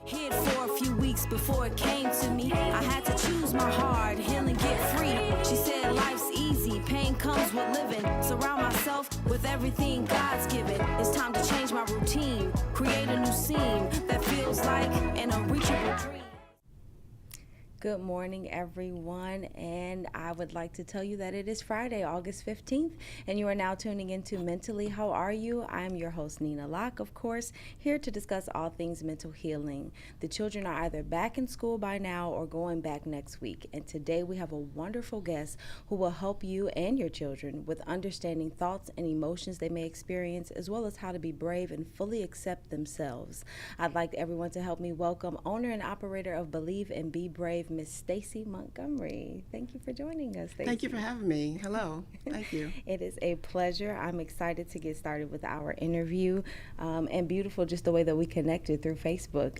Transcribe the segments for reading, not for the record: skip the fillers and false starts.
Hid for a few weeks before it came to me. I had to choose my heart, heal and get free. She said life's easy, pain comes with living. Surround myself with everything God's given. It's time to change my routine, create a new scene that feels like an unreachable dream. Good morning, everyone, and I would like to tell you that it is Friday, August 15th, and you are now tuning into Mentally How Are You? I'm your host, Neena Lock, of course, here to discuss all things mental healing. The children are either back in school by now or going back next week, and today we have a wonderful guest who will help you and your children with understanding thoughts and emotions they may experience, as well as how to be brave and fully accept themselves. I'd like everyone to help me welcome owner and operator of Believe and Be Brave, Miss Stacey Montgomery. Thank you for joining us, Stacey. Thank you for having me. Hello. Thank you. It is a pleasure. I'm excited to get started with our interview, and beautiful just the way that we connected through Facebook.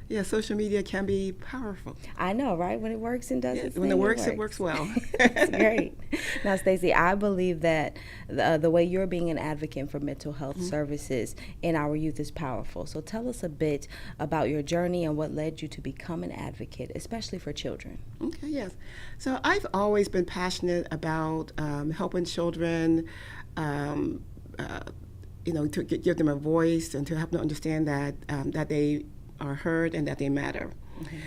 Yeah, social media can be powerful. I know, right? When it works and does its When thing, it works well. It's great. Now, Stacey, I believe that the way you're being an advocate for mental health services in our youth is powerful. So tell us a bit about your journey and what led you to become an advocate, especially for children. Okay, yes. So I've always been passionate about helping children, to give them a voice and to help them understand that they are heard and that they matter. Mm-hmm.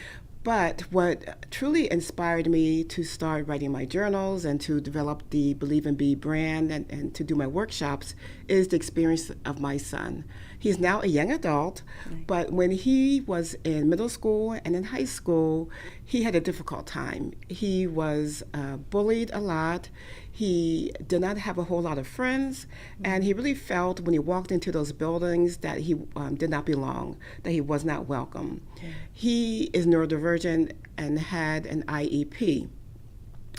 But what truly inspired me to start writing my journals and to develop the Believe and Be brand and to do my workshops is the experience of my son. He's now a young adult, but when he was in middle school and in high school, he had a difficult time. He was bullied a lot. He did not have a whole lot of friends, and he really felt when he walked into those buildings that he did not belong, that he was not welcome. Yeah. He is neurodivergent and had an IEP.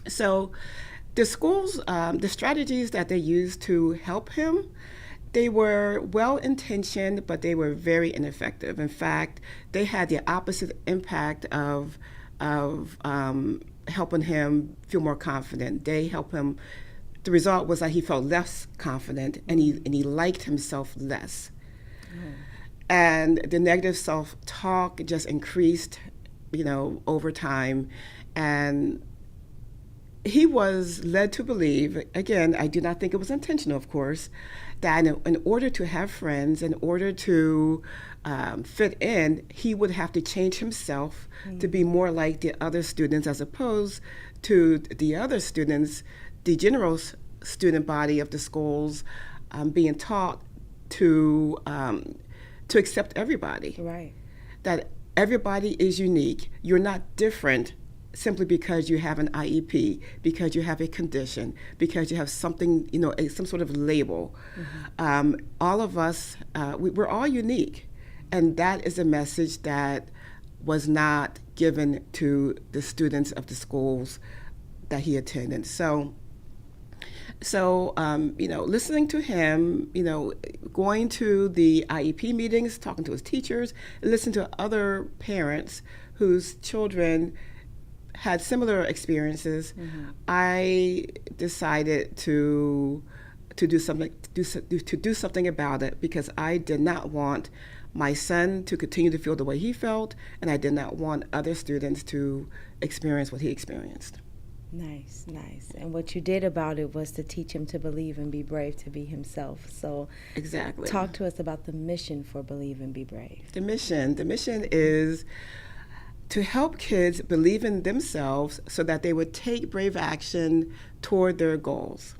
So the schools, the strategies that they used to help him, they were well-intentioned, but they were very ineffective. In fact, they had the opposite impact of helping him feel more confident. They helped him. The result was that he felt less confident and he liked himself less. And the negative self-talk just increased, over time. And he was led to believe, again, I do not think it was intentional, of course, that in order to have friends, in order to fit in, he would have to change himself to be more like the other students, as opposed to the other students, the general student body of the schools being taught to accept everybody. Right. That everybody is unique. You're not different simply because you have an IEP, because you have a condition, because you have something, some sort of label. Mm-hmm. All of us, we're all unique. And that is a message that was not given to the students of the schools that he attended. So listening to him, going to the IEP meetings, talking to his teachers, listening to other parents whose children had similar experiences, I decided to do something about it, because I did not want my son to continue to feel the way he felt, and I did not want other students to experience what he experienced. Nice. And what you did about it was to teach him to believe and be brave, to be himself. So exactly. Talk to us about the mission for Believe and Be Brave. The mission is to help kids believe in themselves so that they would take brave action toward their goals.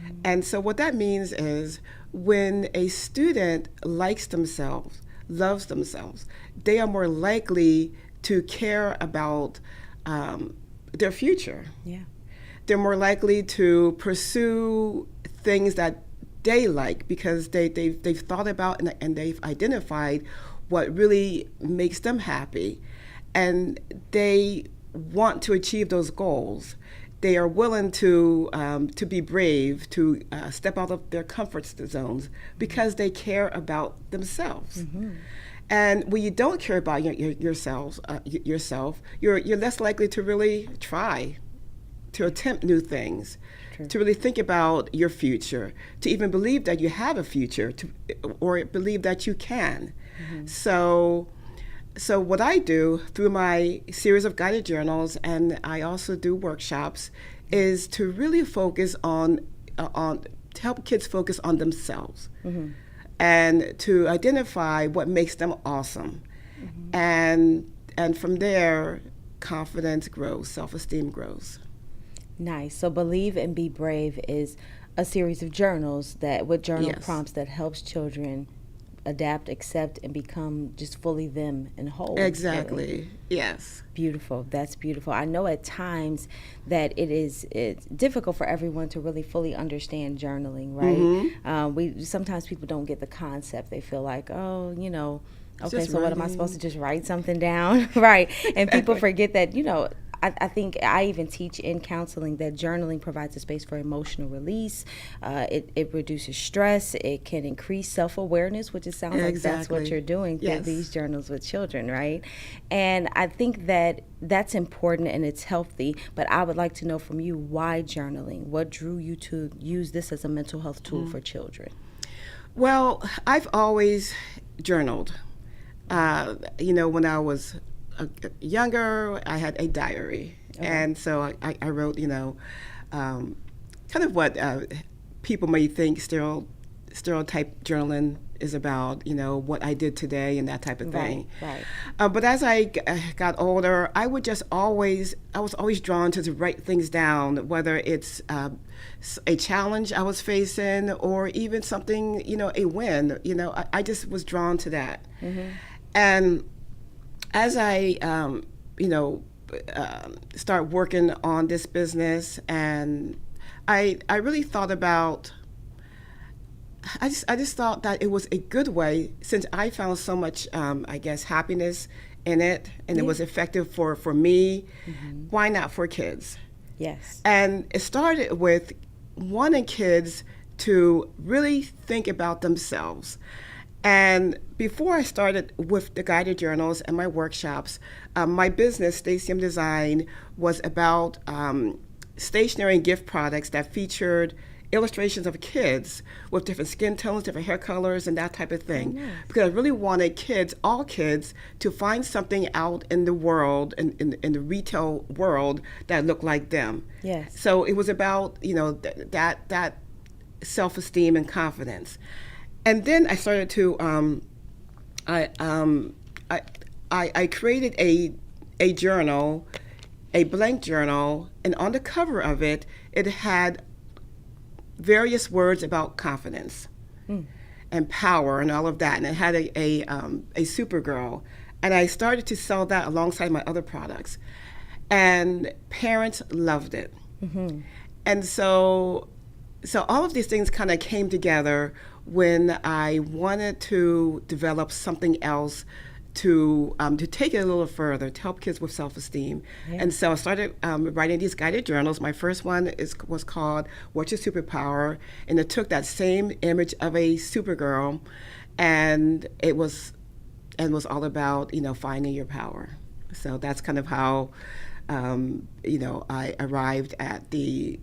Mm-hmm. And so what that means is when a student likes themselves, loves themselves, they are more likely to care about their future. Yeah. They're more likely to pursue things that they like because they've thought about and they've identified what really makes them happy. And they want to achieve those goals. They are willing to be brave, to step out of their comfort zones because they care about themselves. Mm-hmm. And when you don't care about yourself, you're less likely to really try, to attempt new things, to really think about your future, to even believe that you have a future, or believe that you can. Mm-hmm. So so what I do through my series of guided journals, and I also do workshops, is to really focus on to help kids focus on themselves, and to identify what makes them awesome, and from there, confidence grows, self-esteem grows. Nice. So Believe and Be Brave is a series of journals that with journal Yes. prompts that helps children adapt, accept, and become just fully them and whole. Exactly. Really. Yes. Beautiful. That's beautiful. I know at times that it's difficult for everyone to really fully understand journaling, right? We sometimes people don't get the concept. They feel like, oh, okay, just so what am I writing. supposed to just write something down? Right. And people forget that, I think I even teach in counseling that journaling provides a space for emotional release. It reduces stress. It can increase self-awareness, which it sounds like that's what Exactly. you're doing through Yes. these journals with children, right? And I think that that's important and it's healthy, but I would like to know from you, why journaling? What drew you to use this as a mental health tool for children? Well, I've always journaled. When I was younger, I had a diary. And so I wrote, kind of what people may think stereotype journaling is about, what I did today and that type of thing. Right. But as I got older, I was always drawn to write things down, whether it's a challenge I was facing or even something, a win. I just was drawn to that. And as I, start working on this business, and I really thought about, I just thought that it was a good way, since I found so much, happiness in it, and it was effective for me. Why not for kids? Yes. And it started with wanting kids to really think about themselves. And before I started with the guided journals and my workshops, my business, Stacey Design, was about stationery and gift products that featured illustrations of kids with different skin tones, different hair colors, and that type of thing. nice. Because I really wanted all kids, to find something out in the world, in the retail world, that looked like them. Yes. So it was about, that self-esteem and confidence. And then I started to, I created a journal, a blank journal, and on the cover of it, it had various words about confidence and power and all of that. And it had a Supergirl. And I started to sell that alongside my other products. And parents loved it. And so all of these things kind of came together when I wanted to develop something else to take it a little further, to help kids with self-esteem. And so I started writing these guided journals. My first one was called What's Your Superpower? And it took that same image of a Supergirl, and it was all about, finding your power. So that's kind of how, I arrived at the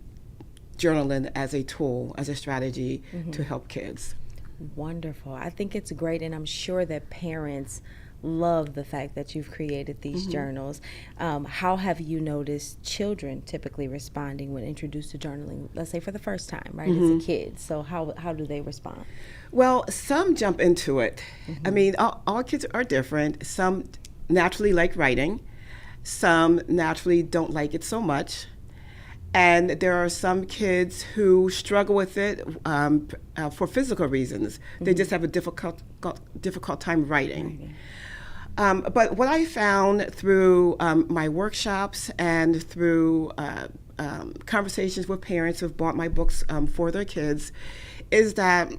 journaling as a tool, as a strategy to help kids. Wonderful. I think it's great, and I'm sure that parents love the fact that you've created these journals. How have you noticed children typically responding when introduced to journaling, let's say for the first time, right, as a kid? So how do they respond? Well, some jump into it. I mean, all kids are different. Some naturally like writing. Some naturally don't like it so much. And there are some kids who struggle with it for physical reasons. They just have a difficult time writing. But what I found through my workshops and through conversations with parents who've bought my books for their kids is that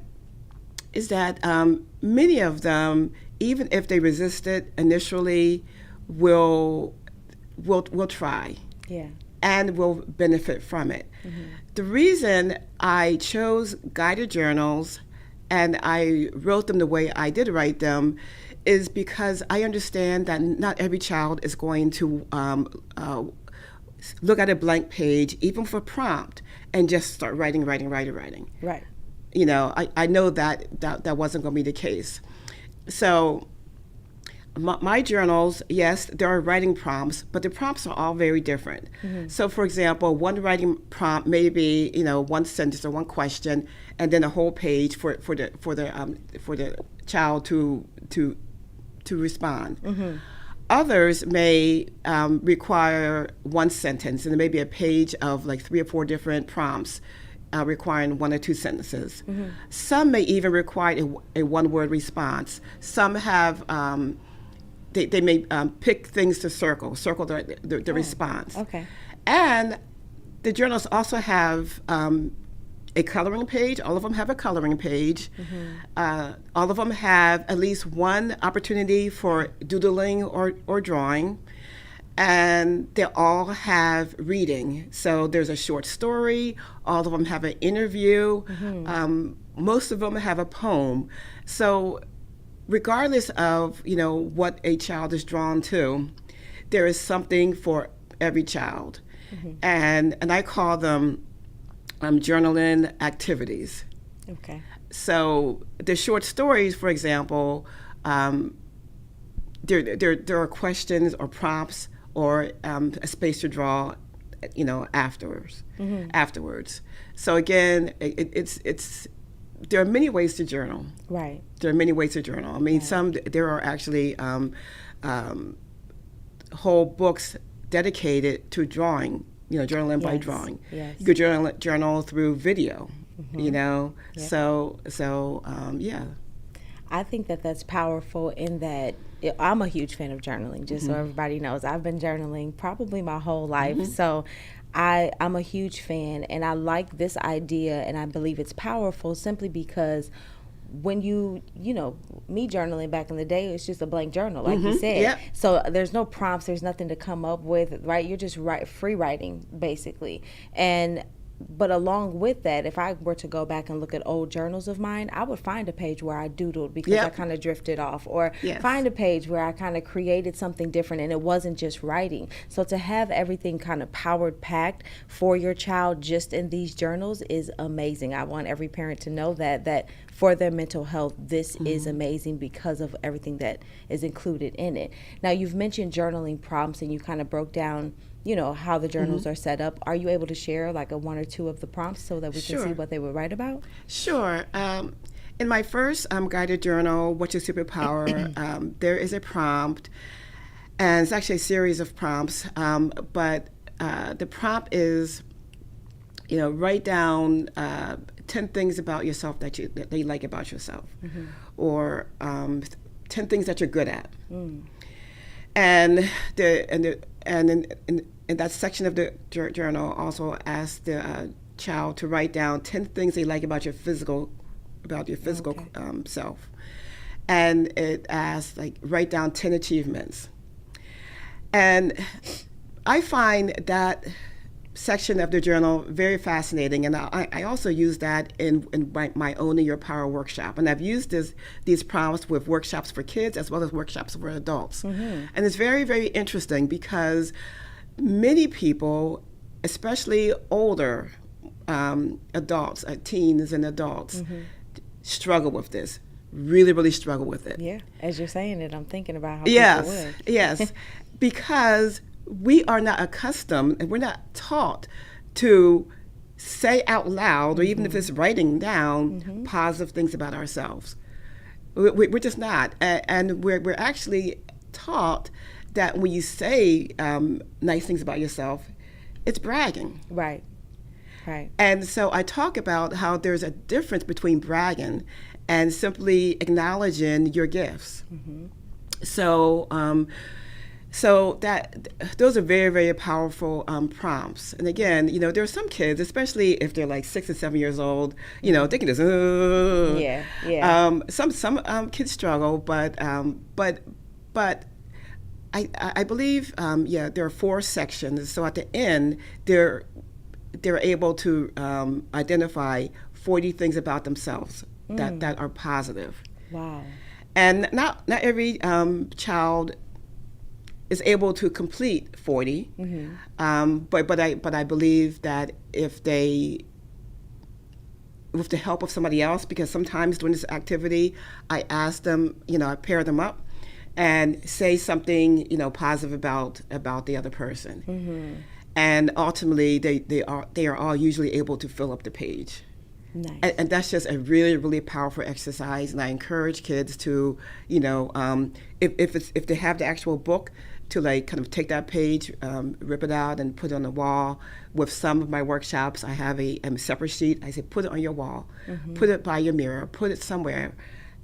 many of them, even if they resist it initially, will try. Yeah. And will benefit from it. The reason I chose guided journals and I wrote them the way I did write them is because I understand that not every child is going to look at a blank page, even for prompt, and just start writing. Right. I know that wasn't going to be the case. So my journals, yes, there are writing prompts, but the prompts are all very different. So, for example, one writing prompt may be, one sentence or one question, and then a whole page for the child to respond. Others may require one sentence, and there may be a page of like 3 or 4 different prompts requiring 1 or 2 sentences. Some may even require a one-word response. Some have, they may pick things to circle the response. Okay. And the journals also have a coloring page. All of them have a coloring page. All of them have at least one opportunity for doodling or drawing. And they all have reading. So there's a short story. All of them have an interview. Most of them have a poem. So regardless of, what a child is drawn to, there is something for every child. And I call them journaling activities. Okay. So the short stories, for example, there are questions or prompts or a space to draw, afterwards. So again, it's there are many ways to journal. Right. There are many ways to journal. I mean, there are actually whole books dedicated to drawing. Journaling by drawing. Yes. You could journal through video. Yep. So yeah. I think that's powerful in that I'm a huge fan of journaling, just so everybody knows. I've been journaling probably my whole life. So I'm a huge fan, and I like this idea, and I believe it's powerful simply because when me journaling back in the day, it's just a blank journal, like you said. Yep. So there's no prompts, there's nothing to come up with, right? You're just free writing, basically. But along with that, if I were to go back and look at old journals of mine, I would find a page where I doodled because I kind of drifted off, or find a page where I kind of created something different and it wasn't just writing. So to have everything kind of powered packed for your child just in these journals is amazing. I want every parent to know that for their mental health, this is amazing because of everything that is included in it. Now, you've mentioned journaling prompts and you kind of broke down how the journals are set up. Are you able to share like 1 or 2 of the prompts so that we can see what they would write about? Sure. In my first guided journal, What's Your Superpower, there is a prompt, and it's actually a series of prompts, but the prompt is, write down 10 things about yourself that you like about yourself, or 10 things that you're good at. And in that section of the journal, also ask the child to write down 10 things they like about your physical self. And it asks, write down 10 achievements. And I find that section of the journal very fascinating, and I also use that in my Owning Your Power workshop. And I've used these prompts with workshops for kids as well as workshops for adults. And it's very, very interesting because many people, especially older adults, teens and adults, struggle with this, really, really struggle with it. Yeah, as you're saying it, I'm thinking about how people would. Yes, because we are not accustomed and we're not taught to say out loud, or even if it's writing down, positive things about ourselves. We're just not. And we're actually taught that when you say nice things about yourself, it's bragging. Right. And so I talk about how there's a difference between bragging and simply acknowledging your gifts. So that those are very, very powerful prompts. And again, there are some kids, especially if they're like 6 or 7 years old, they can just some kids struggle, but I believe there are 4 sections. So at the end, they're able to identify 40 things about themselves that are positive. Wow. And not every child is able to complete 40, but I believe that if they, with the help of somebody else, because sometimes during this activity, I ask them, I pair them up, and say something, positive about the other person. And ultimately, they are all usually able to fill up the page. Nice. And that's just a really, really powerful exercise. And I encourage kids to, if they have the actual book, to like kind of take that page, rip it out, and put it on the wall. With some of my workshops, I have a separate sheet. I say, put it on your wall, put it by your mirror, put it somewhere.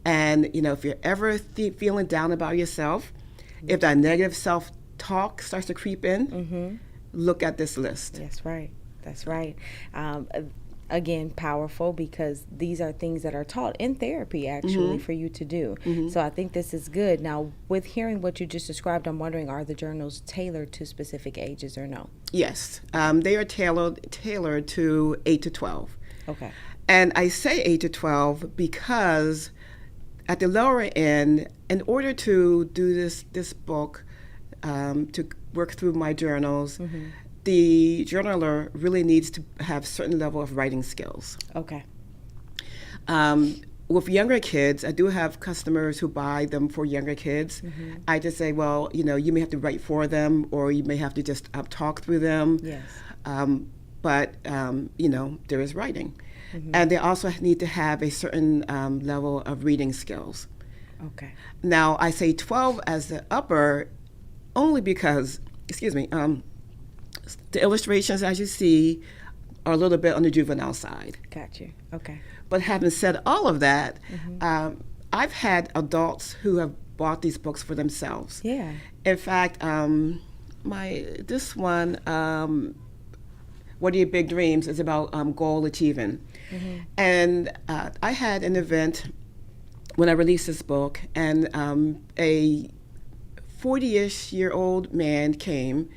And if you're ever feeling down about yourself, if that negative self-talk starts to creep in, look at this list. That's right. That's right. Again, powerful, because these are things that are taught in therapy actually for you to do. So I think this is good. Now, with hearing what you just described, I'm wondering, are the journals tailored to specific ages or no? Yes, they are tailored to 8 to 12. Okay. And I say 8 to 12 because at the lower end, in order to do this book, to work through my journals, the journaler really needs to have certain level of writing skills. Okay. With younger kids, I do have customers who buy them for younger kids. I just say, well, you may have to write for them, or you may have to just talk through them. Yes. But there is writing. And they also need to have a certain level of reading skills. Okay. Now, I say 12 as the upper only because, the illustrations, as you see, are a little bit on the juvenile side. Got you. Okay. But having said all of that, I've had adults who have bought these books for themselves. Yeah. In fact, this one, What Are Your Big Dreams, is about goal achieving. And I had an event when I released this book, and a 40-ish-year-old man came.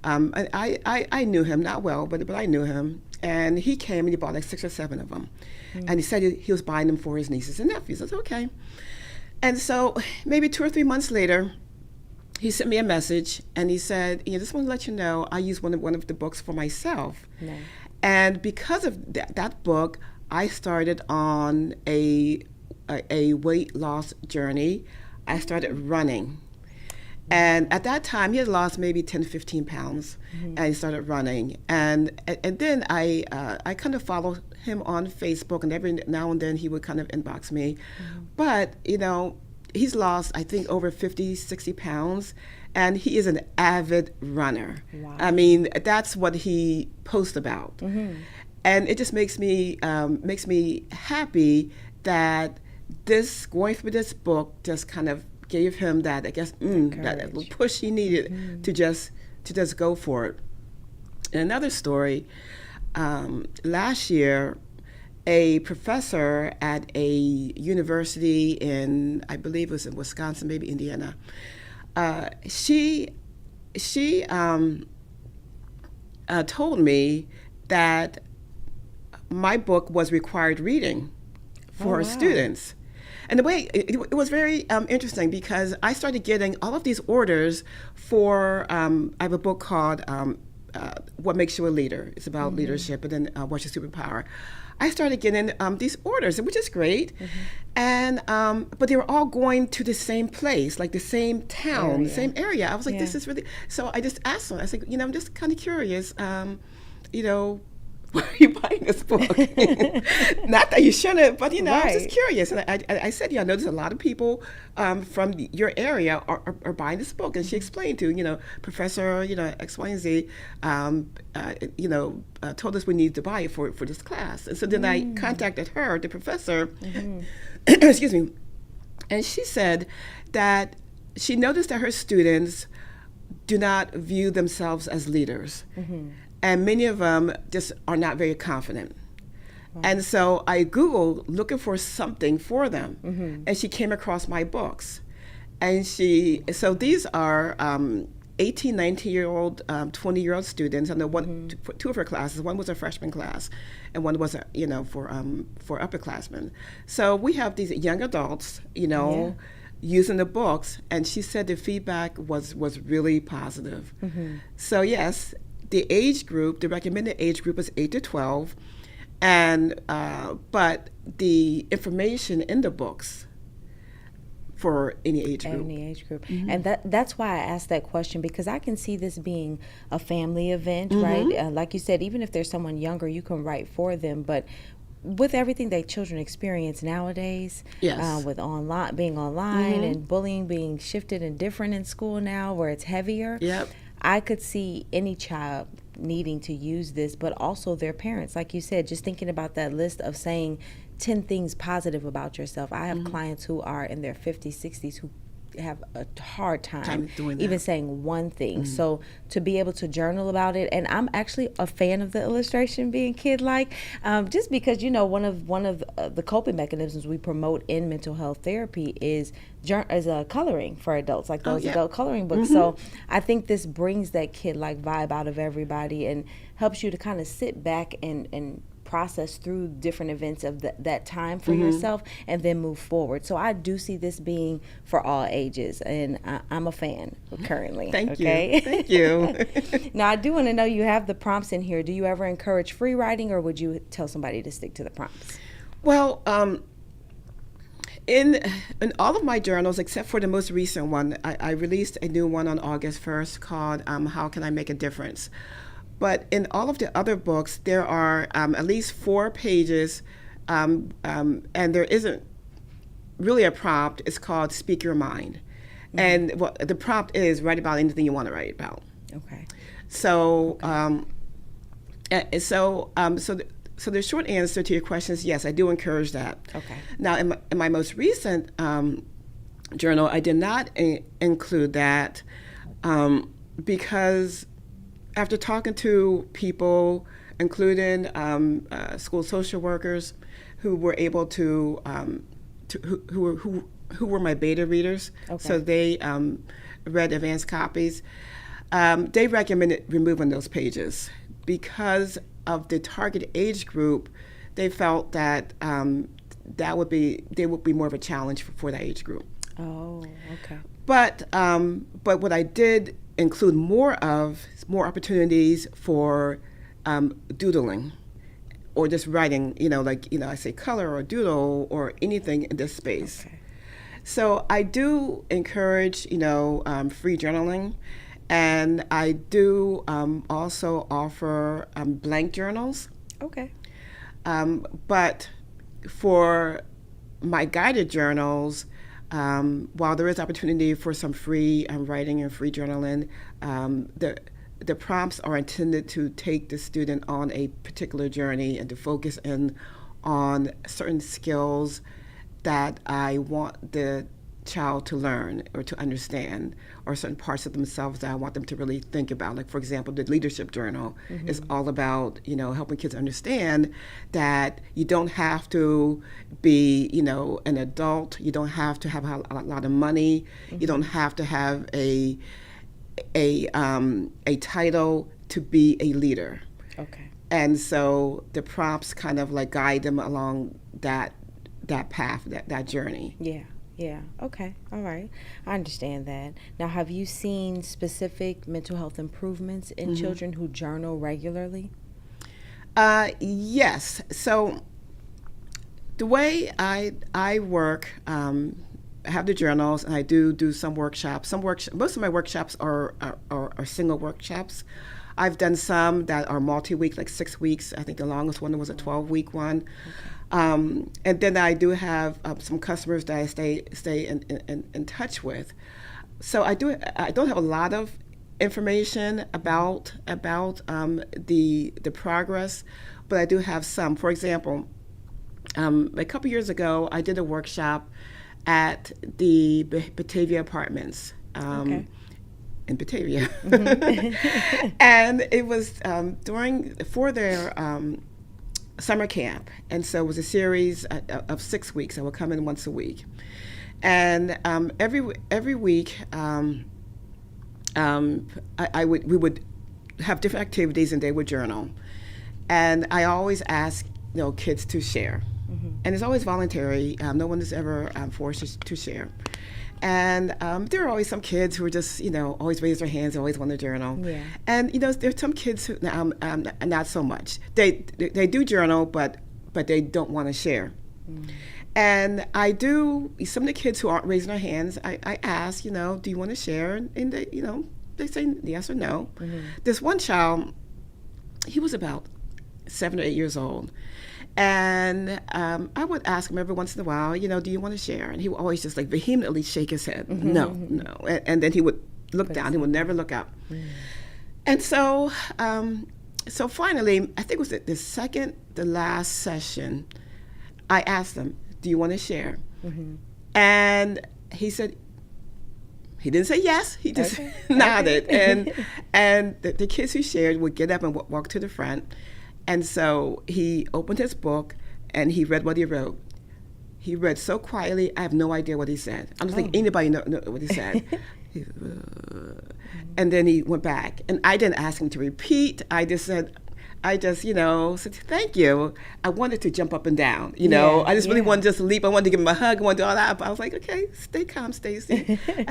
I knew him, not well, but I knew him. And he came and he bought like 6 or 7 of them. And he said he was buying them for his nieces and nephews. I said, okay. And so maybe 2 or 3 months later, he sent me a message and he said, just want to let you know, I use one of the books for myself. Nice. And because of that book, I started on a weight loss journey. I started running. And at that time, he had lost maybe 10, 15 pounds, and he started running. And then I kind of followed him on Facebook, and every now and then he would kind of inbox me. But, he's lost, I think, over 50, 60 pounds, and he is an avid runner. Wow. I mean, that's what he posts about. And it just makes me happy that going through this book just kind of gave him that, I guess, that little push he needed to just go for it. And another story, last year, a professor at a university in, I believe it was in Wisconsin, maybe Indiana, she told me that my book was required reading for her students. And the way it was very interesting, because I started getting all of these orders for, I have a book called What Makes You a Leader. It's about leadership, and then What's Your Superpower. I started getting these orders, which is great. And but they were all going to the same place, like the same town, the same area. I was like, this is really, so I just asked them, I said, I'm just kind of curious, why are you buying this book? Not that you shouldn't, but I was just curious. And I said, I noticed a lot of people from your area are buying this book. And she explained to, Professor, X, Y, and Z, told us we needed to buy it for this class. And so then I contacted her, the professor, excuse me, and she said that she noticed that her students do not view themselves as leaders. And many of them just are not very confident. Wow. And so I Googled looking for something for them. And she came across my books. And so these are 18, 19-year-old, 20-year-old students. And two of her classes, one was a freshman class, and one was, for upperclassmen. So we have these young adults, using the books. And she said the feedback was really positive. So yes, the recommended age group is 8 to 12, and but the information in the books, for any age group. Any age group. And that's why I asked that question, because I can see this being a family event, right? Like you said, even if there's someone younger, you can write for them. But with everything that children experience nowadays, Yes. with being online and bullying being shifted and different in school now, where it's heavier, Yep. I could see any child needing to use this, but also their parents. Like you said, just thinking about that list of saying 10 things positive about yourself. I have clients who are in their 50s, 60s who have a hard time doing even that. saying one thing. So to be able to journal about it, and I'm actually a fan of the illustration being kid-like, just because, you know, one of the coping mechanisms we promote in mental health therapy is coloring for adults, like those adult coloring books. So I think this brings that kid-like vibe out of everybody and helps you to kind of sit back and process through different events of that time for yourself and then move forward. So I do see this being for all ages, and I'm a fan currently. Thank okay? you. Thank you. Now, I do want to know, you have the prompts in here. Do you ever encourage free writing, or would you tell somebody to stick to the prompts? Well, in all of my journals, except for the most recent one, I released a new one on August 1st called How Can I Make a Difference? But in all of the other books, there are at least 4 pages, and there isn't really a prompt. It's called Speak Your Mind. And the prompt is write about anything you want to write about. Okay. So, so the short answer to your question is yes, I do encourage that. Okay. Now, in my most recent journal, I did not include that because after talking to people, including school social workers, who were able to who were my beta readers, so they read advanced copies. They recommended removing those pages because of the target age group. They felt that they would be more of a challenge for that age group. Oh, okay. But what I did include more opportunities for doodling or just writing, I say color or doodle or anything in this space. Okay. So I do encourage, free journaling, and I do also offer blank journals. Okay. But for my guided journals, while there is opportunity for some free writing and free journaling, the prompts are intended to take the student on a particular journey and to focus in on certain skills that I want the child to learn or to understand, or certain parts of themselves that I want them to really think about. Like, for example, the leadership journal is all about, helping kids understand that you don't have to be, an adult. You don't have to have a lot of money. You don't have to have a title to be a leader. Okay. And so the prompts kind of like guide them along that path, that journey. Yeah. Yeah. Okay. All right. I understand that. Now, have you seen specific mental health improvements in children who journal regularly? Yes. So the way I work, I have the journals, and I do some workshops. Most of my workshops are single workshops. I've done some that are multi-week, like 6 weeks. I think the longest one was a 12-week one. Okay. And then I do have some customers that I stay in touch with. So I don't have a lot of information about the progress, but I do have some. For example, a couple years ago, I did a workshop at the Batavia Apartments. In Batavia. And it was for their summer camp. And so it was a series of 6 weeks. I would come in once a week. And every week, we would have different activities, and they would journal. And I always ask kids to share. And it's always voluntary. No one is ever forced to share. And there are always some kids who are just, always raise their hands, always want to journal. Yeah. And, there's some kids who, not so much. They do journal, but they don't want to share. And some of the kids who aren't raising their hands, I ask, do you want to share? And they say yes or no. This one child, he was about 7 or 8 years old. And I would ask him every once in a while, do you want to share? And he would always just like vehemently shake his head. No. And then he would look down. He would never look up. And so finally, I think it was the last session, I asked him, do you want to share? And he said, he didn't say yes, he just nodded. And the kids who shared would get up and walk to the front. And so he opened his book and he read what he wrote. He read so quietly, I have no idea what he said. I don't think anybody know what he said. And then he went back. And I didn't ask him to repeat. I just said, thank you. I wanted to jump up and down, I just really wanted to just leap. I wanted to give him a hug. I wanted to do all that. But I was like, okay, stay calm, Stacey. But,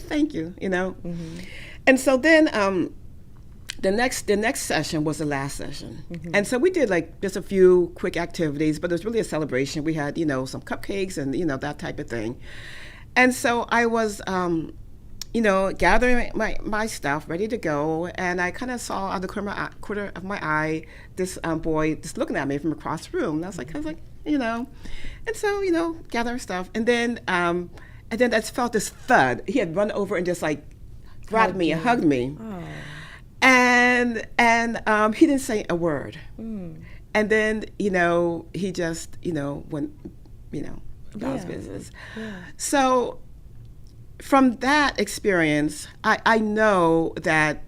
thank you, And so then the next session was the last session. And so we did like just a few quick activities, but it was really a celebration. We had, some cupcakes and, that type of thing. And so I was, gathering my stuff, ready to go, and I kind of saw out the corner of my eye this boy just looking at me from across the room. And I was like, and so, gather our stuff. And then I just felt this thud. He had run over and just like grabbed me and hugged me. Oh. And he didn't say a word. And then, he just, went, about his business. Yeah. So from that experience, I know that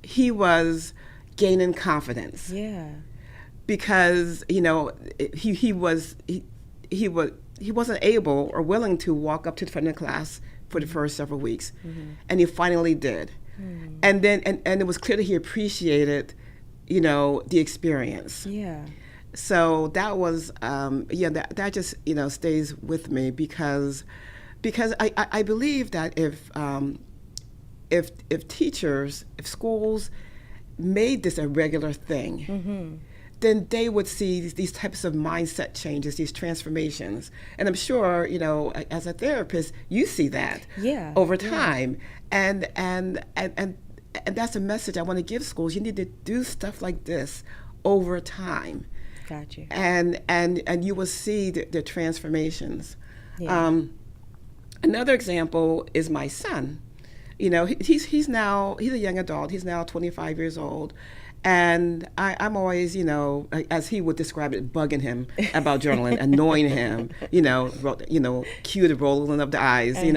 he was gaining confidence. Yeah. Because, he wasn't able or willing to walk up to the front of the class for the first several weeks. And he finally did. And then and it was clear that he appreciated, the experience. Yeah. So that was that just stays with me because I believe that if teachers, if schools made this a regular thing, then they would see these types of mindset changes, these transformations. And I'm sure, as a therapist, you see that over time. And that's a message I want to give schools. You need to do stuff like this over time. Got you. And you will see the transformations. Yeah. Another example is my son. He's a young adult. He's now 25 years old. And I'm always, as he would describe it, bugging him about journaling, annoying him, cue the rolling of the eyes, I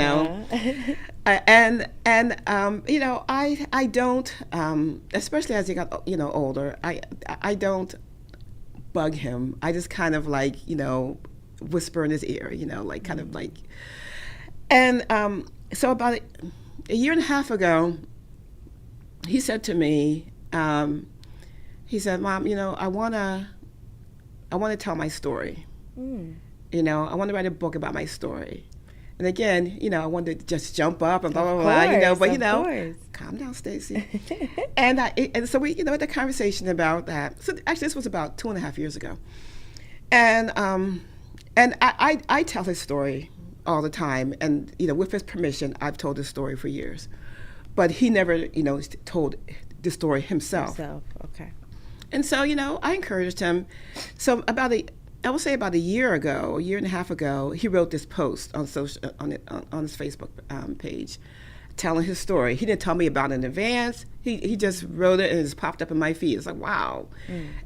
don't, especially as he got, older, I don't bug him. I just kind of like, whisper in his ear, kind of like, and so about a year and a half ago, he said to me, he said, Mom, I want to tell my story. I want to write a book about my story. And again, I wanted to just jump up and blah, blah, blah, but, calm down, Stacey. and so we, had a conversation about that. So actually, this was about 2.5 years ago. And I tell his story all the time. And, with his permission, I've told his story for years. But he never, told the story himself. Okay. And so, I encouraged him. So about a year and a half ago, he wrote this post on his Facebook page, telling his story. He didn't tell me about it in advance. He just wrote it and it just popped up in my feed. It's like, wow.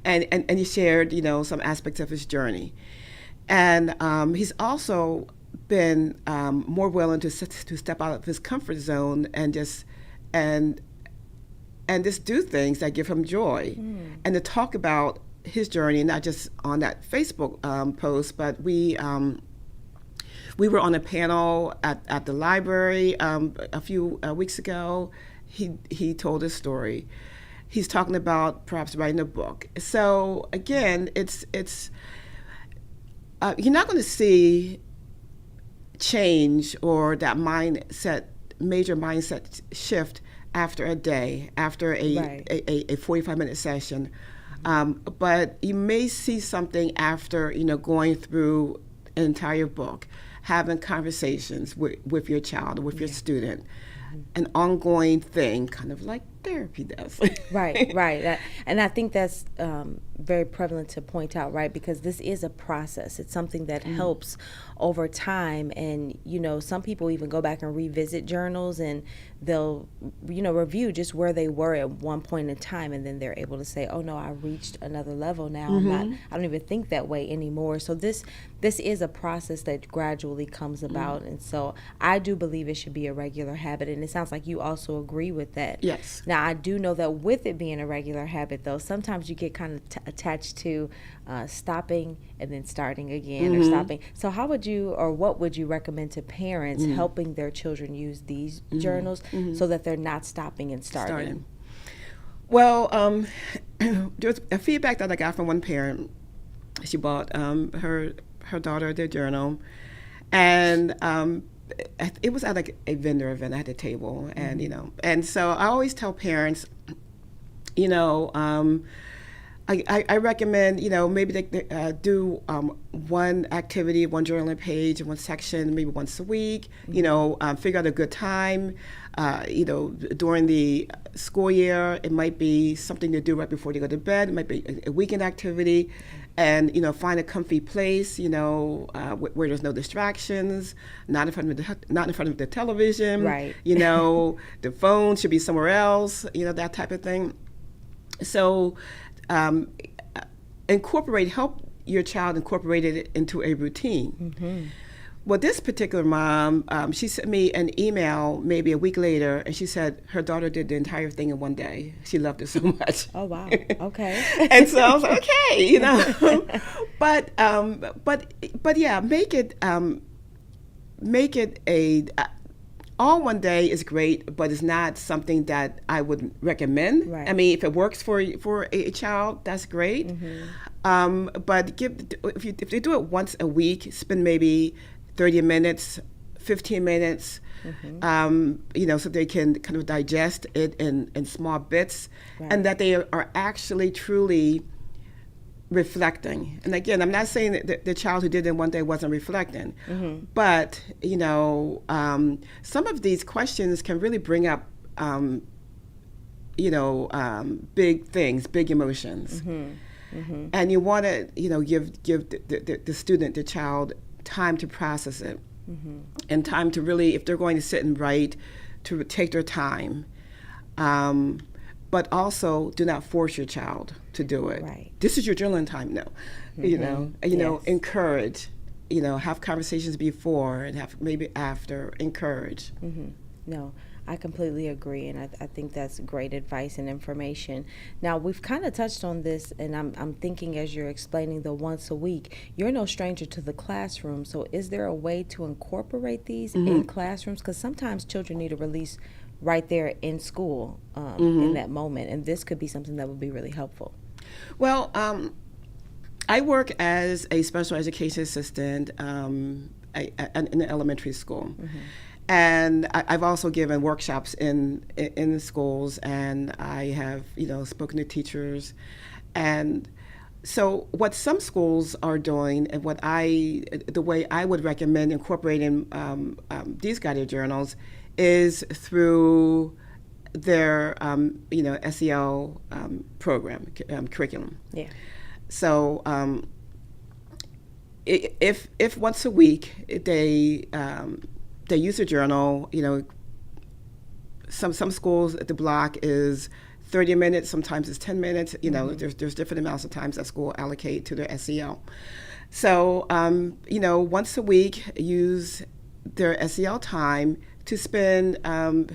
And he shared, some aspects of his journey. And he's also been more willing to step out of his comfort zone and just do things that give him joy, and to talk about his journey, not just on that Facebook post, but we were on a panel at the library a few weeks ago. He told his story. He's talking about perhaps writing a book. So again, it's you're not going to see change or that major mindset shift after a day, after a 45-minute session. But you may see something after, going through an entire book, having conversations with your child or with your student, an ongoing thing, kind of like therapy does. Right. And I think that's very prevalent to point out, right? Because this is a process. It's something that helps over time. And, some people even go back and revisit journals, and they'll, review just where they were at one point in time. And then they're able to say, oh, no, I reached another level now. I don't even think that way anymore. So this is a process that gradually comes about. And so I do believe it should be a regular habit. And it sounds like you also agree with that. Yes. Now, I do know that with it being a regular habit, though, sometimes you get kind of attached to stopping and then starting again or stopping. So how would you, or what would you recommend to parents helping their children use these journals so that they're not stopping and starting? Well, there's a feedback that I got from one parent. She bought her daughter their journal, and it was at like a vendor event at the table, and and so I always tell parents, I recommend, maybe they do one activity, one journaling page, and one section, maybe once a week. Figure out a good time. During the school year, it might be something to do right before they go to bed. It might be a weekend activity, and find a comfy place. Where there's no distractions, not in front of the television. Right. The phone should be somewhere else. That type of thing. So. Help your child incorporate it into a routine. Well, this particular mom, she sent me an email maybe a week later, and she said her daughter did the entire thing in one day. She loved it so much. Oh, wow. Okay. And so I was like, okay, but yeah, make it a. All one day is great, but it's not something that I would recommend. Right. I mean, if it works for a child, that's great. But if they do it once a week, spend maybe 30 minutes, 15 minutes, so they can kind of digest it in small bits, and that they are actually truly reflecting. And again, I'm not saying that the child who did it in one day wasn't reflecting, but some of these questions can really bring up big things, big emotions, and you want to give the student, the child, time to process it, and time to really, if they're going to sit and write, to take their time. But also, do not force your child to do it. Right. This is your journaling time. No, Yes. Encourage. Have conversations before and have maybe after. Encourage. No, I completely agree, and I think that's great advice and information. Now, we've kind of touched on this, and I'm thinking as you're explaining the once a week, you're no stranger to the classroom. So, is there a way to incorporate these in classrooms? Because sometimes children need a release right there in school in that moment, and this could be something that would be really helpful. Well, I work as a special education assistant in the elementary school, and I've also given workshops in the schools, and I have spoken to teachers, and so what some schools are doing, and the way I would recommend incorporating these guided journals is through their SEL program curriculum. Yeah. So if once a week they use a journal, some schools the block is 30 minutes, sometimes it's 10 minutes. There's different amounts of times that school allocate to their SEL. So once a week, use their SEL time to spend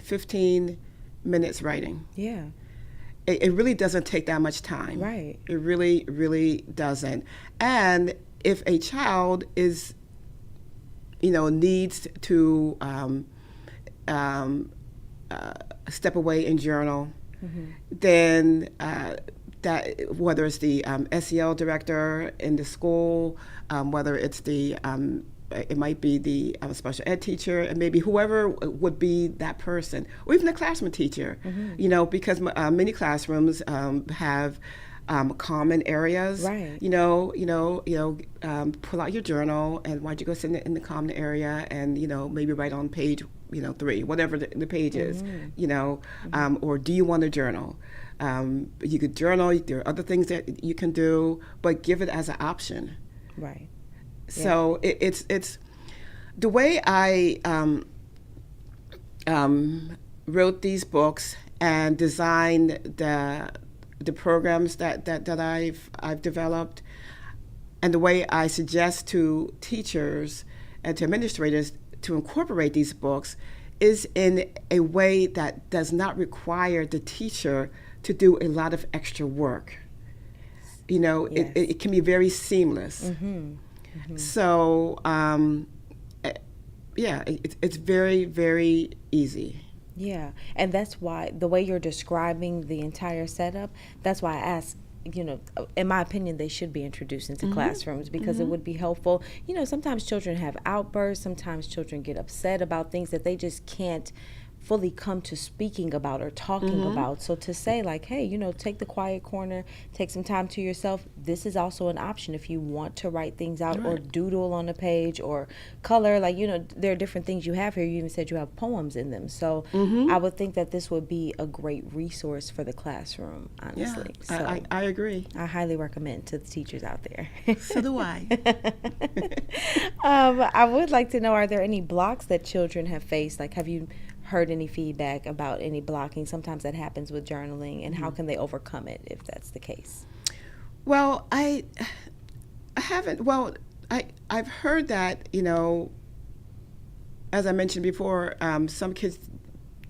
15 minutes writing. Yeah. It really doesn't take that much time. Right. It really, really doesn't. And if a child is, needs to step away and journal, then that whether it's the SEL director in the school, whether it's it might be the special ed teacher, and maybe whoever would be that person, or even the classroom teacher, because many classrooms have common areas. Right. Pull out your journal and why don't you go sit in the common area and maybe write on page 3, whatever the page is. Or do you want to journal? You could journal. There are other things that you can do, but give it as an option. Right. So it's the way I wrote these books and designed the programs that I've developed, and the way I suggest to teachers and to administrators to incorporate these books is in a way that does not require the teacher to do a lot of extra work. It can be very seamless. So, it's very, very easy. Yeah, and that's why the way you're describing the entire setup, that's why I asked, in my opinion, they should be introduced into classrooms because it would be helpful. Sometimes children have outbursts, sometimes children get upset about things that they just can't fully come to speaking about or talking about. So to say like, hey, take the quiet corner, take some time to yourself. This is also an option if you want to write things out or doodle on a page or color. Like, there are different things you have here. You even said you have poems in them. So I would think that this would be a great resource for the classroom, honestly. Yeah, So I agree. I highly recommend to the teachers out there. So do I. I would like to know, are there any blocks that children have faced? Like, have you heard any feedback about any blocking? Sometimes that happens with journaling, and how can they overcome it if that's the case? Well, I haven't. Well, I've heard that, as I mentioned before, some kids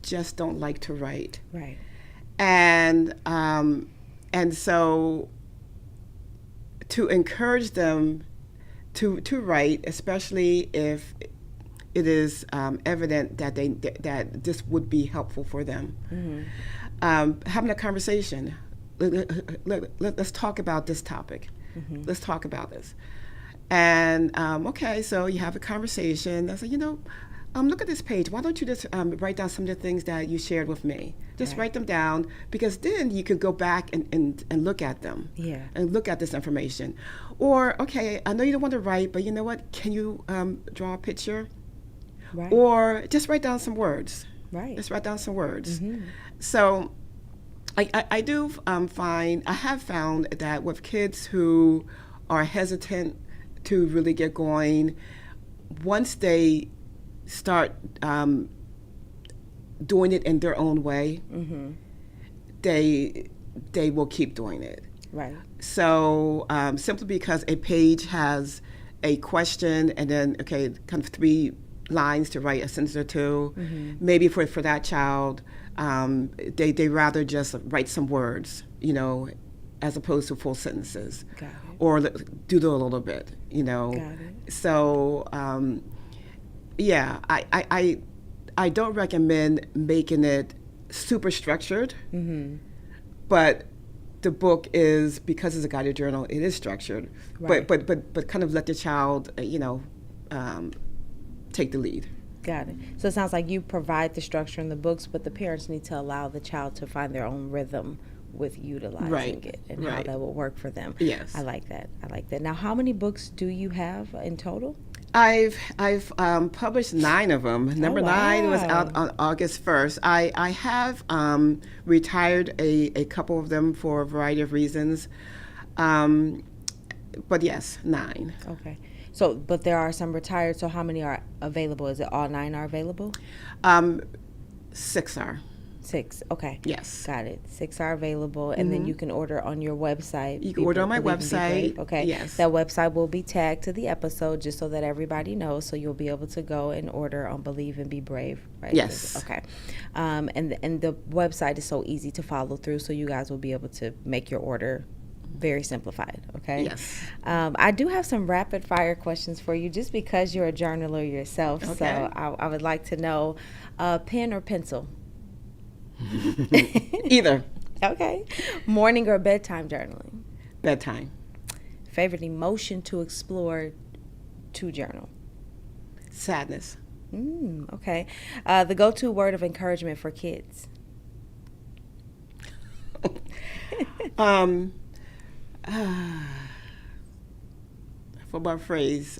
just don't like to write. Right. And so to encourage them to write, especially if it is evident that that this would be helpful for them. Having a conversation. Let's talk about this topic. Let's talk about this. And okay, so you have a conversation. I say, look at this page. Why don't you just write down some of the things that you shared with me? Just write them down, because then you could go back and look at them. Yeah. And look at this information. Or, okay, I know you don't want to write, but you know what? Can you draw a picture? Right. Or just write down some words. Right. Just write down some words. So I do find, I have found that with kids who are hesitant to really get going, once they start doing it in their own way, they will keep doing it. Right. So simply because a page has a question and then, okay, kind of 3 lines to write a sentence or 2, maybe for that child, they rather just write some words, as opposed to full sentences. Got it. Or doodle a little bit, Got it. So, I don't recommend making it super structured, but the book is, because it's a guided journal, it is structured, Right. but kind of let the child, take the lead. Got it. So it sounds like you provide the structure in the books, but the parents need to allow the child to find their own rhythm with utilizing it and how that will work for them. Yes. I like that. Now, how many books do you have in total? I've published 9 of them. Number 9 was wow. out on August 1st. I have retired a couple of them for a variety of reasons. But yes, 9. Okay. So, but there are some retired. So how many are available? Is it all 9 are available? 6 are. 6. Okay. Yes. Got it. 6 are available, and then you can order on your website. You can order on my website. Okay. Yes. That website will be tagged to the episode just so that everybody knows. So you'll be able to go and order on Believe and Be Brave, right? Yes. Okay. And the website is so easy to follow through, so you guys will be able to make your order very simplified. Okay. Yes. I do have some rapid fire questions for you, just because you're a journaler yourself. Okay. So I would like to know, pen or pencil? Either. Okay. Morning or bedtime journaling? Bedtime. Favorite emotion to explore to journal? Sadness. Okay. The go-to word of encouragement for kids? For my phrase,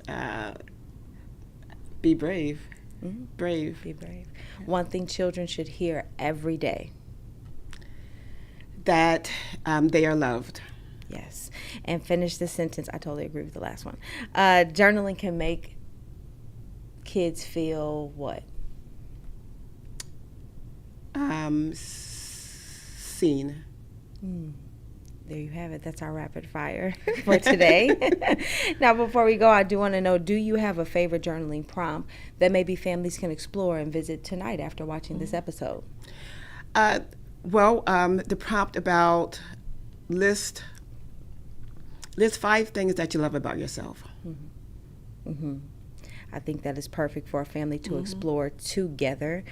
be brave. Mm-hmm. Brave. Be brave. One thing children should hear every day. That they are loved. Yes. And finish the sentence. I totally agree with the last one. Journaling can make kids feel what? Seen. There you have it. That's our rapid fire for today. Now, before we go, I do want to know, do you have a favorite journaling prompt that maybe families can explore and visit tonight after watching this episode? The prompt about list 5 things that you love about yourself. I think that is perfect for a family to explore together,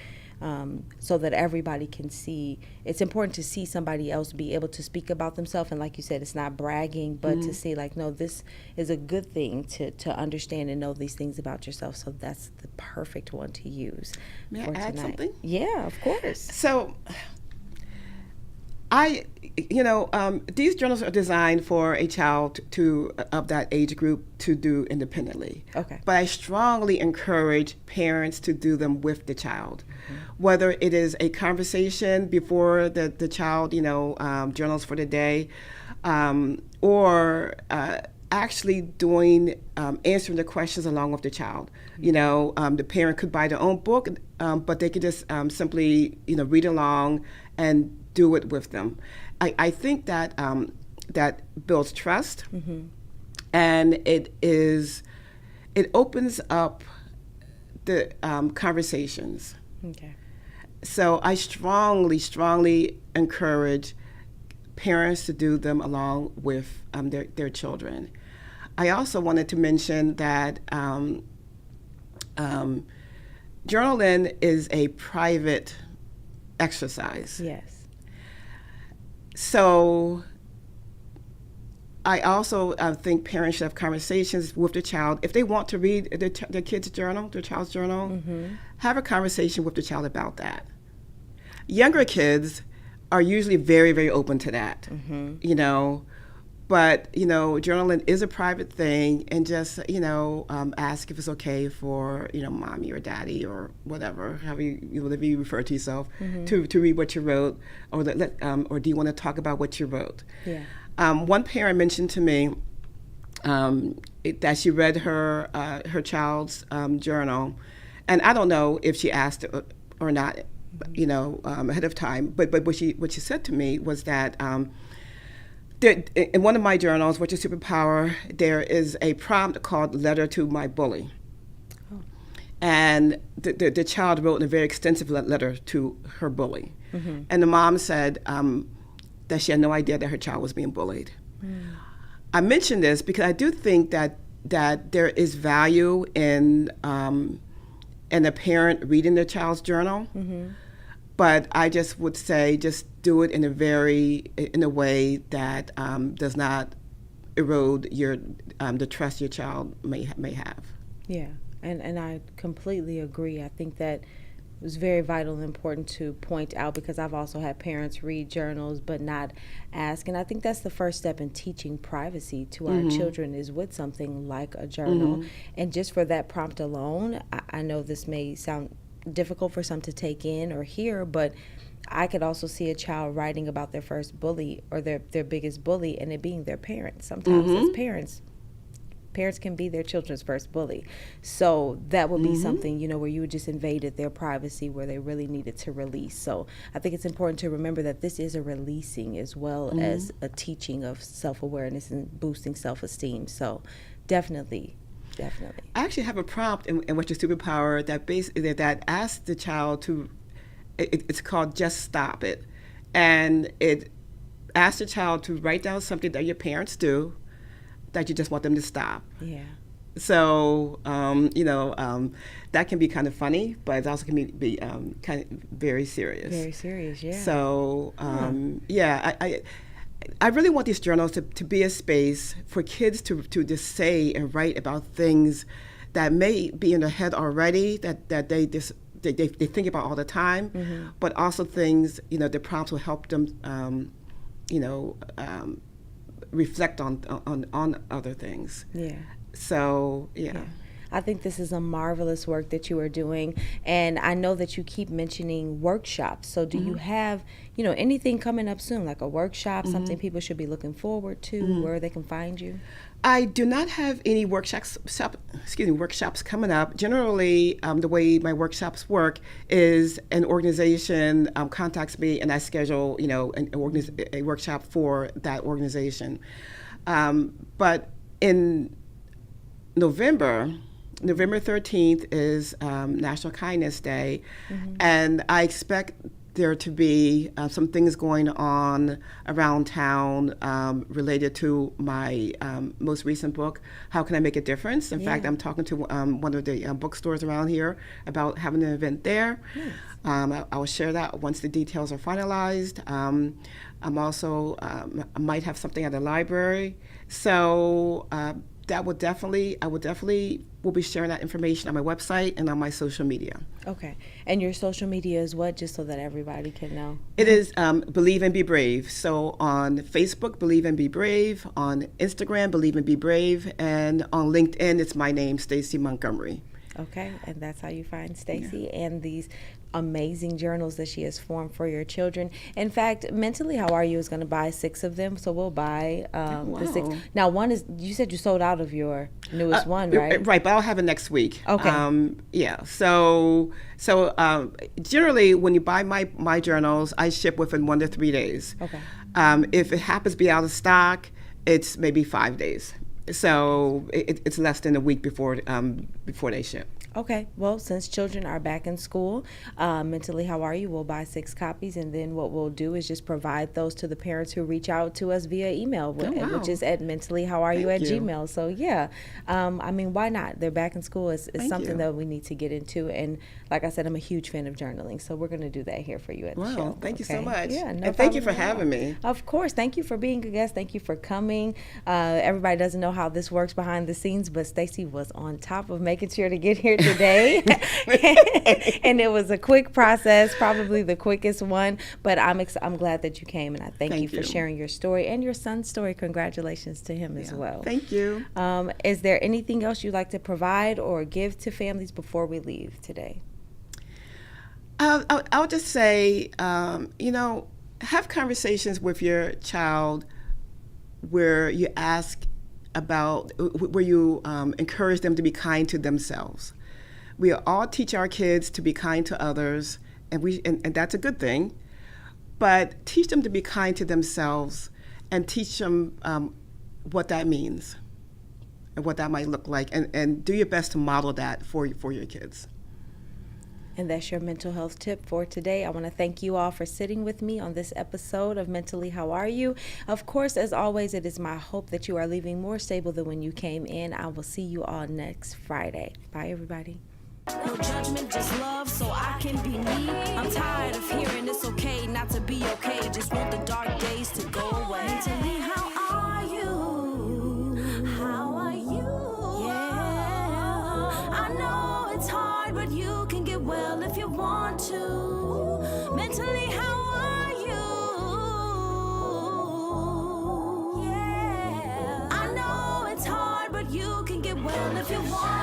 so that everybody can see. It's important to see somebody else be able to speak about themselves, and like you said, it's not bragging, but to see like, no, this is a good thing to understand and know these things about yourself. So that's the perfect one to use. May for I add tonight. something? Yeah, of course. So, these journals are designed for a child of that age group to do independently. Okay. But I strongly encourage parents to do them with the child, whether it is a conversation before the child, journals for the day, or actually doing answering the questions along with the child. The parent could buy their own book, but they could just simply read along and do it with them. I think that that builds trust, and it opens up the conversations. Okay. So I strongly encourage parents to do them along with their children. I also wanted to mention that journaling is a private exercise. Yes. So I also think parents should have conversations with the child. If they want to read their child's journal, have a conversation with the child about that. Younger kids are usually very, very open to that, But, journaling is a private thing, and just, ask if it's okay for, mommy or daddy or whatever, however you refer to yourself, to read what you wrote, or or do you want to talk about what you wrote? Yeah. One parent mentioned to me that she read her child's journal, and I don't know if she asked or not, ahead of time, but what she said to me was that in one of my journals, which is Superpower, there is a prompt called Letter to My Bully. Oh. And the child wrote a very extensive letter to her bully. And the mom said that she had no idea that her child was being bullied. I mention this because I do think that there is value in a parent reading their child's journal. But I just would say just do it in a way that does not erode the trust your child may have. Yeah, and I completely agree. I think that it was very vital and important to point out, because I've also had parents read journals but not ask, and I think that's the first step in teaching privacy to our children, is with something like a journal. And just for that prompt alone, I know this may sound difficult for some to take in or hear, but I could also see a child writing about their first bully or their biggest bully, and it being their parents. Sometimes as parents can be their children's first bully. So that would be something, where you just invaded their privacy, where they really needed to release. So I think it's important to remember that this is a releasing as well as a teaching of self-awareness and boosting self-esteem. So definitely. I actually have a prompt in which is Superpower that asks the child to, it's called Just Stop It. And it asks the child to write down something that your parents do that you just want them to stop. Yeah. So, that can be kind of funny, but it also can be kind of very serious. Very serious, yeah. So, I really want these journals to be a space for kids to just say and write about things that may be in their head already, that they think about all the time, but also things, the prompts will help them, reflect on other things. Yeah. So yeah. I think this is a marvelous work that you are doing, and I know that you keep mentioning workshops. So do you have, anything coming up soon, like a workshop, something people should be looking forward to, where they can find you? I do not have any workshops coming up. Generally, the way my workshops work is an organization contacts me, and I schedule, a workshop for that organization. But in November 13th is National Kindness Day, and I expect there to be some things going on around town related to my most recent book, How Can I Make a Difference? In fact, I'm talking to one of the bookstores around here about having an event there. Nice. I will share that once the details are finalized. I'm also, I might have something at the library. So I will definitely be sharing that information on my website and on my social media. Okay. And your social media is what, just so that everybody can know? It is Believe and Be Brave. So on Facebook, Believe and Be Brave. On Instagram, Believe and Be Brave. And on LinkedIn, it's my name, Stacey Montgomery. Okay. And that's how you find Stacey and these amazing journals that she has formed for your children. In fact, Mentally How Are You is going to buy 6 of them, so we'll buy the 6. Now, one is, you said you sold out of your newest one, right? Right, but I'll have it next week. Okay. Yeah. So generally, when you buy my journals, I ship within 1 to 3 days. Okay. If it happens to be out of stock, it's maybe 5 days. So it's less than a week before they ship. Okay. Well, since children are back in school, Mentally How Are You will buy 6 copies, and then what we'll do is just provide those to the parents who reach out to us via email, which is at mentallyhowareyou@gmail. So yeah, why not? They're back in school. It's something that we need to get into, and like I said, I'm a huge fan of journaling, so we're going to do that here for you at the show. Thank you so much. Yeah, no and thank you for problem at all. having me. Of course. Thank you for being a guest. Thank you for coming. Everybody doesn't know how this works behind the scenes, but Stacey was on top of making sure to get here today. And it was a quick process, probably the quickest one, but I'm glad that you came, and I thank you for sharing your story and your son's story. Congratulations to him as well. Thank you. Is there anything else you'd like to provide or give to families before we leave today? I'll just say, have conversations with your child where you encourage them to be kind to themselves. We all teach our kids to be kind to others, and that's a good thing. But teach them to be kind to themselves, and teach them what that means and what that might look like, and do your best to model that for your kids. And that's your mental health tip for today. I want to thank you all for sitting with me on this episode of Mentally How Are You? Of course, as always, it is my hope that you are leaving more stable than when you came in. I will see you all next Friday. Bye, everybody. No judgment, just love, so I can be me. I'm tired of hearing it's okay not to be okay. Just want the dark days to go away. Mentally, how are you? How are you? Yeah, I know it's hard, but you can get well if you want to. Mentally, how are you? Yeah, I know it's hard, but you can get well if you want.